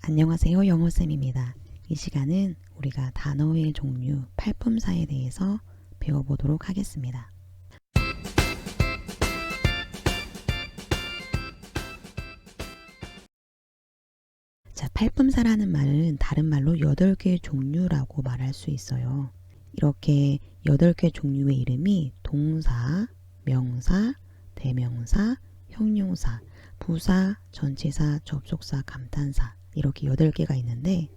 안녕하세요. 영어쌤입니다. 이 시간은 우리가 단어의 종류, 팔품사에 대해서 배워보도록 하겠습니다. 자, 팔품사라는 말은 다른 말로 8개의 종류라고 말할 수 있어요. 이렇게 8개 종류의 이름이 동사, 명사, 대명사, 형용사, 부사, 전치사, 접속사, 감탄사 이렇게 8개가 있는데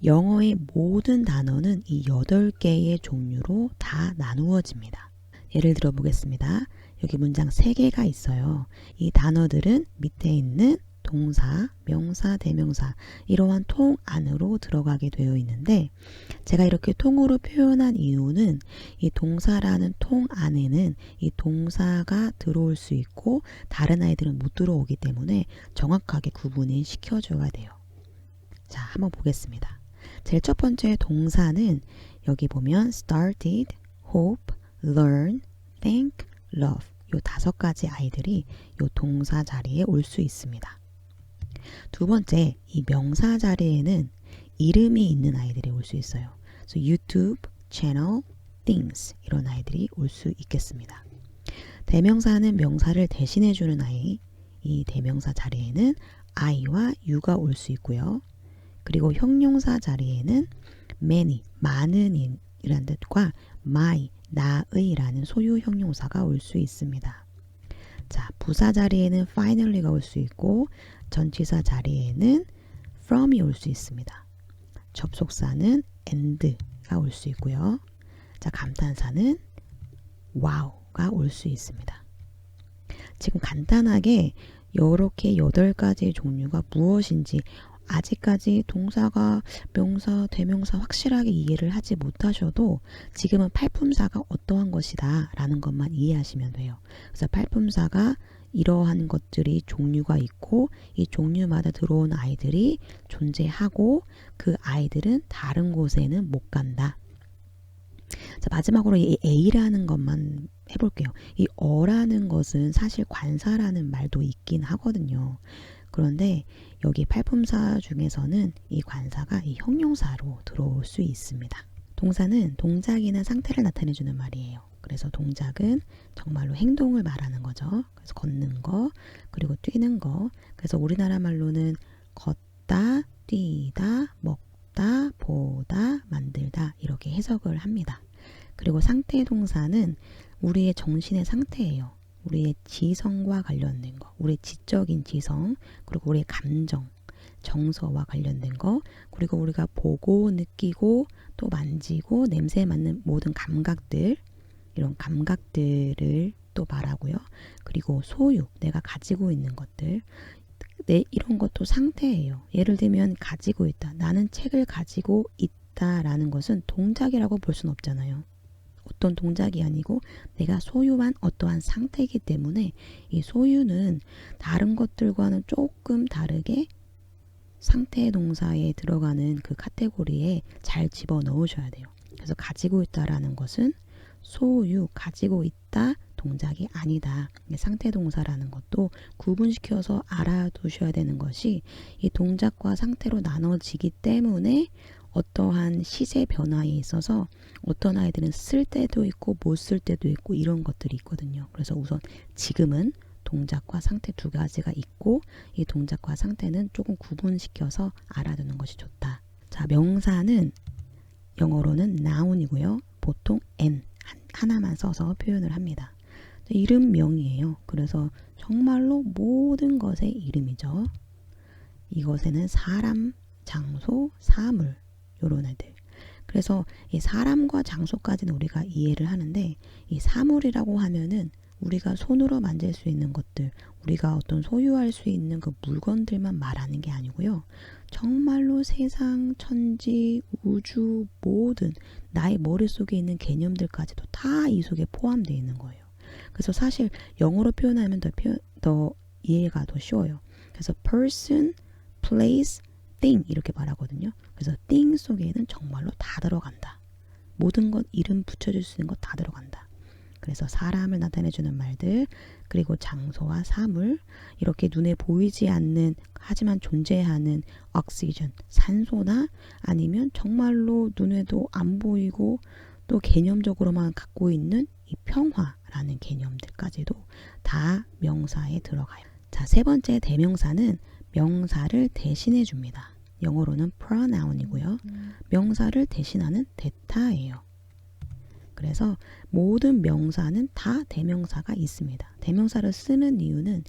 영어의 모든 단어는 이 8개의 종류로 다 나누어집니다. 예를 들어 보겠습니다. 여기 문장 3개가 있어요. 이 단어들은 밑에 있는 동사, 명사, 대명사 이러한 통 안으로 들어가게 되어 있는데 제가 이렇게 통으로 표현한 이유는 이 동사라는 통 안에는 이 동사가 들어올 수 있고 다른 아이들은 못 들어오기 때문에 정확하게 구분을 시켜줘야 돼요. 자, 한번 보겠습니다. 제일 첫 번째 동사는 여기 보면 started, hope, learn, think, love 요 5가지 아이들이 요 동사 자리에 올 수 있습니다. 두 번째, 이 명사 자리에는 이름이 있는 아이들이 올 수 있어요. 그래서 YouTube, channel, things 이런 아이들이 올 수 있겠습니다. 대명사는 명사를 대신해주는 아이, 이 대명사 자리에는 I와 U가 올 수 있고요. 그리고 형용사 자리에는 many, 많은 이란 뜻과 my, 나의 라는 소유 형용사가 올 수 있습니다. 자, 부사 자리에는 finally가 올 수 있고 전치사 자리에는 from이 올 수 있습니다. 접속사는 and가 올 수 있고요. 자, 감탄사는 wow가 올 수 있습니다. 지금 간단하게 이렇게 8가지 종류가 무엇인지 아직까지 동사가 명사, 대명사 확실하게 이해를 하지 못하셔도 지금은 팔품사가 어떠한 것이다 라는 것만 이해하시면 돼요. 그래서 팔품사가 이러한 것들이 종류가 있고 이 종류마다 들어온 아이들이 존재하고 그 아이들은 다른 곳에는 못 간다. 자, 마지막으로 이 A라는 것만 해볼게요. 이 어라는 것은 사실 관사라는 말도 있긴 하거든요. 그런데 여기 팔품사 중에서는 이 관사가 이 형용사로 들어올 수 있습니다. 동사는 동작이나 상태를 나타내주는 말이에요. 그래서 동작은 정말로 행동을 말하는 거죠. 그래서 걷는 거, 그리고 뛰는 거. 그래서 우리나라 말로는 걷다, 뛰다, 먹다, 보다, 만들다 이렇게 해석을 합니다. 그리고 상태 동사는 우리의 정신의 상태예요. 우리의 지성과 관련된 거, 우리의 지적인 지성, 그리고 우리의 감정, 정서와 관련된 거, 그리고 우리가 보고 느끼고 또 만지고 냄새 맡는 모든 감각들, 이런 감각들을 또 말하고요. 그리고 소유, 내가 가지고 있는 것들, 이런 것도 상태예요. 예를 들면 가지고 있다. 나는 책을 가지고 있다라는 것은 동작이라고 볼 수는 없잖아요. 어떤 동작이 아니고 내가 소유한 어떠한 상태이기 때문에 이 소유는 다른 것들과는 조금 다르게 상태 동사에 들어가는 그 카테고리에 잘 집어넣으셔야 돼요. 그래서 가지고 있다라는 것은 소유, 가지고 있다 동작이 아니다. 상태 동사라는 것도 구분시켜서 알아두셔야 되는 것이 이 동작과 상태로 나눠지기 때문에 어떠한 시제 변화에 있어서 어떤 아이들은 쓸 때도 있고 못 쓸 때도 있고 이런 것들이 있거든요. 그래서 우선 지금은 동작과 상태 2가지가 있고 이 동작과 상태는 조금 구분시켜서 알아두는 것이 좋다. 자, 명사는 영어로는 noun이고요. 보통 n 하나만 써서 표현을 합니다. 이름명이에요. 그래서 정말로 모든 것의 이름이죠. 이것에는 사람, 장소, 사물 요런 애들. 그래서 이 사람과 장소까지는 우리가 이해를 하는데 이 사물이라고 하면은 우리가 손으로 만질 수 있는 것들, 우리가 어떤 소유할 수 있는 그 물건들만 말하는 게 아니고요. 정말로 세상, 천지, 우주 모든 나의 머릿속에 있는 개념들까지도 다 이 속에 포함되어 있는 거예요. 그래서 사실 영어로 표현하면 더 이해가 더 쉬워요. 그래서 person, place, thing 이렇게 말하거든요. 그래서 thing 속에는 정말로 다 들어간다. 모든 것 이름 붙여줄 수 있는 것 다 들어간다. 그래서 사람을 나타내주는 말들, 그리고 장소와 사물, 이렇게 눈에 보이지 않는 하지만 존재하는 oxygen, 산소나 아니면 정말로 눈에도 안 보이고 또 개념적으로만 갖고 있는 이 평화라는 개념들까지도 다 명사에 들어가요. 자, 세 번째 대명사는 명사를 대신해 줍니다. 영어로는 pronoun이고요. 명사를 대신하는 대타예요. 그래서 모든 명사는 다 대명사가 있습니다. 대명사를 쓰는 이유는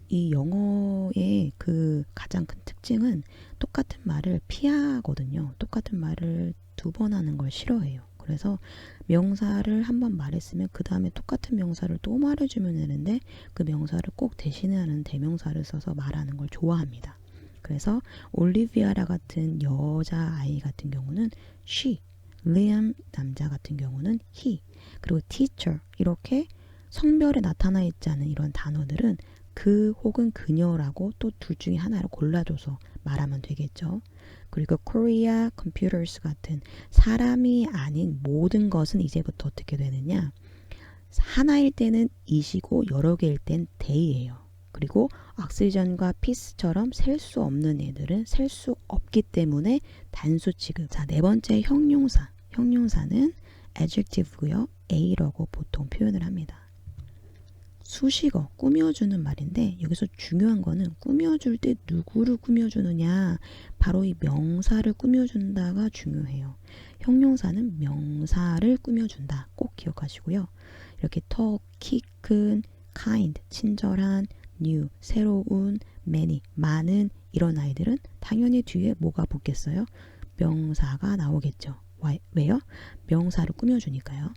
이 영어의 그 가장 큰 특징은 똑같은 말을 피하거든요. 똑같은 말을 두 번 하는 걸 싫어해요. 그래서 명사를 한 번 말했으면 그 다음에 똑같은 명사를 또 말해주면 되는데 그 명사를 꼭 대신하는 대명사를 써서 말하는 걸 좋아합니다. 그래서 올리비아라 같은 여자아이 같은 경우는 she, 리암 남자 같은 경우는 he, 그리고 teacher 이렇게 성별에 나타나 있지 않은 이런 단어들은 그 혹은 그녀라고 또 둘 중에 하나를 골라줘서 말하면 되겠죠. 그리고 Korea computers 같은 사람이 아닌 모든 것은 이제부터 어떻게 되느냐, 하나일 때는 이시고 여러 개일 땐 they예요. 그리고 oxygen과 peace처럼 셀 수 없는 애들은 셀 수 없기 때문에 단수 취급. 자, 네 번째 형용사. 형용사는 adjective고요. a라고 보통 표현을 합니다. 수식어, 꾸며주는 말인데 여기서 중요한 거는 꾸며줄 때 누구를 꾸며주느냐, 바로 이 명사를 꾸며준다가 중요해요. 형용사는 명사를 꾸며준다. 꼭 기억하시고요. 이렇게 터, 키 큰, kind, 친절한, new, 새로운, many, 많은 이런 아이들은 당연히 뒤에 뭐가 붙겠어요? 명사가 나오겠죠. 왜요? 명사를 꾸며주니까요.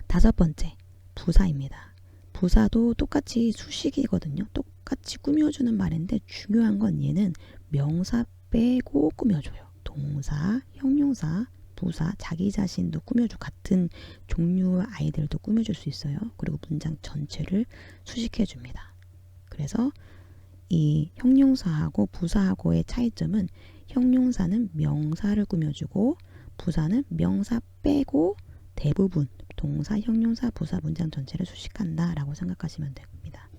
다섯 번째, 부사입니다. 부사도 똑같이 수식이거든요. 똑같이 꾸며주는 말인데 중요한 건 얘는 명사 빼고 꾸며줘요. 동사, 형용사, 부사, 자기 자신도 꾸며주고 같은 종류의 아이들도 꾸며줄 수 있어요. 그리고 문장 전체를 수식해줍니다. 그래서 이 형용사하고 부사하고의 차이점은 형용사는 명사를 꾸며주고 부사는 명사 빼고 대부분 동사, 형용사, 부사 문장 전체를 수식한다 라고 생각하시면 됩니다.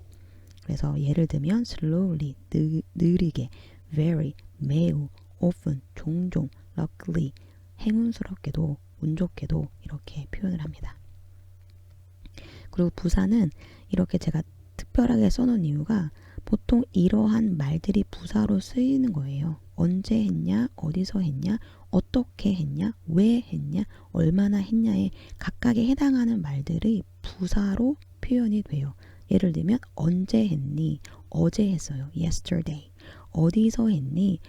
그래서 예를 들면 slowly, 느리게, very, 매우, often, 종종, luckily, 행운스럽게도, 운 좋게도 이렇게 표현을 합니다. 그리고 부사는 이렇게 제가 특별하게 써놓은 이유가 보통 이러한 말들이 부사로 쓰이는 거예요. 언제 했냐, 어디서 했냐, 어떻게 했냐, 왜 했냐, 얼마나 했냐에 각각에 해당하는 말들이 부사로 표현이 돼요. 예를 들면 언제 했니, 어제 했어요. yesterday. 어디서 했니,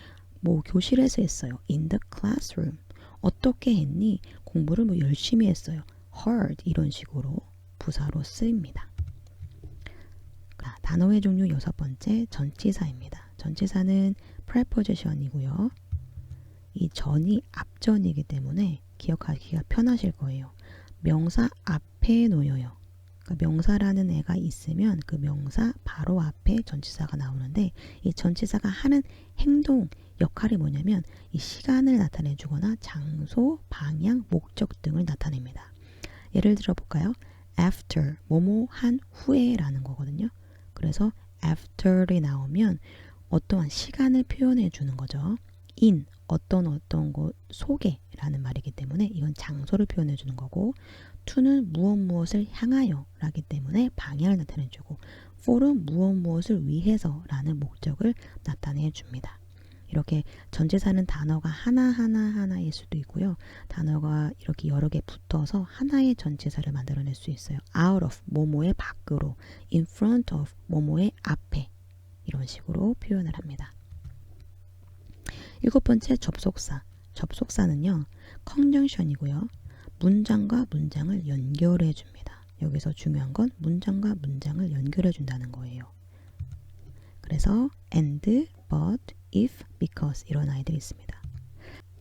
뭐 교실에서 했어요. in the classroom. 어떻게 했니, 공부를 뭐 열심히 했어요. hard. 이런 식으로 부사로 쓰입니다. 단어의 종류 여섯 번째, 전치사입니다. 전치사는 preposition이고요. 이 전이 앞전이기 때문에 기억하기가 편하실 거예요. 명사 앞에 놓여요. 그러니까 명사라는 애가 있으면 그 명사 바로 앞에 전치사가 나오는데 이 전치사가 하는 행동, 역할이 뭐냐면 이 시간을 나타내 주거나 장소, 방향, 목적 등을 나타냅니다. 예를 들어 볼까요? after, 뭐뭐 한 후에 라는 거거든요. 그래서 after이 나오면 어떠한 시간을 표현해 주는 거죠. in, 어떤 곳 속에 라는 말이기 때문에 이건 장소를 표현해 주는 거고, to는 무엇을 향하여 라기 때문에 방향을 나타내 주고, for은 무엇을 위해서 라는 목적을 나타내 줍니다. 이렇게 전치사는 단어가 하나일 수도 있고요. 단어가 이렇게 여러 개 붙어서 하나의 전치사를 만들어낼 수 있어요. out of, 뭐뭐의 밖으로, in front of, 뭐뭐의 앞에, 이런 식으로 표현을 합니다. 일곱 번째, 접속사. 접속사는요, conjunction이고요. 문장과 문장을 연결해 줍니다. 여기서 중요한 건 문장과 문장을 연결해 준다는 거예요. 그래서 and, but, if, because 이런 아이들이 있습니다.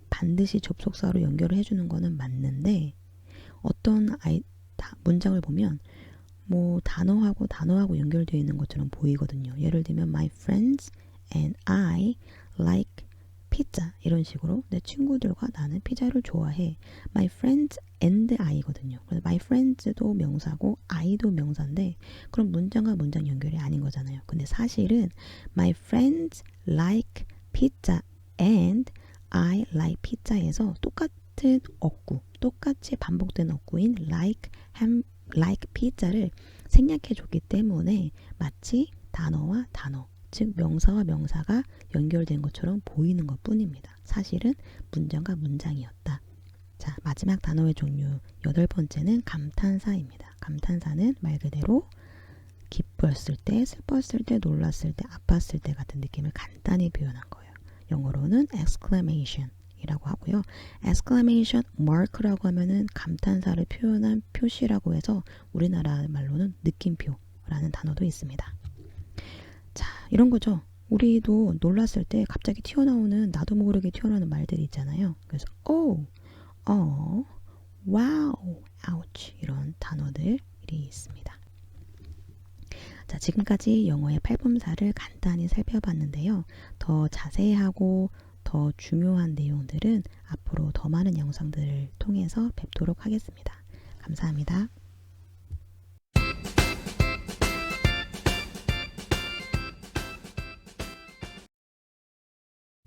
반드시 접속사로 연결을 해주는 거는 맞는데 어떤 문장을 보면 뭐 단어하고 연결되어 있는 것처럼 보이거든요. 예를 들면 my friends and I like 피자 이런 식으로 내 친구들과 나는 피자를 좋아해. My friends and I거든요. 그래서 my friends도 명사고 I도 명사인데 그럼 문장과 문장 연결이 아닌 거잖아요. 근데 사실은 my friends like pizza and I like pizza에서 똑같은 어구, 똑같이 반복되는 어구인 like pizza를 생략해 줬기 때문에 마치 단어와 단어, 즉 명사와 명사가 연결된 것처럼 보이는 것 뿐입니다. 사실은 문장과 문장이었다. 자, 마지막 단어의 종류 8번째는 감탄사입니다. 감탄사는 말 그대로 기뻤을 때, 슬펐을 때, 놀랐을 때, 아팠을 때 같은 느낌을 간단히 표현한 거예요. 영어로는 exclamation 이라고 하고요. exclamation mark라고 하면은 감탄사를 표현한 표시라고 해서 우리나라 말로는 느낌표라는 단어도 있습니다. 자, 이런 거죠. 우리도 놀랐을 때 갑자기 튀어나오는 나도 모르게 튀어나오는 말들이 있잖아요. 그래서 wow, ouch 이런 단어들이 있습니다. 자, 지금까지 영어의 팔품사를 간단히 살펴봤는데요. 더 자세하고 더 중요한 내용들은 앞으로 더 많은 영상들을 통해서 뵙도록 하겠습니다. 감사합니다.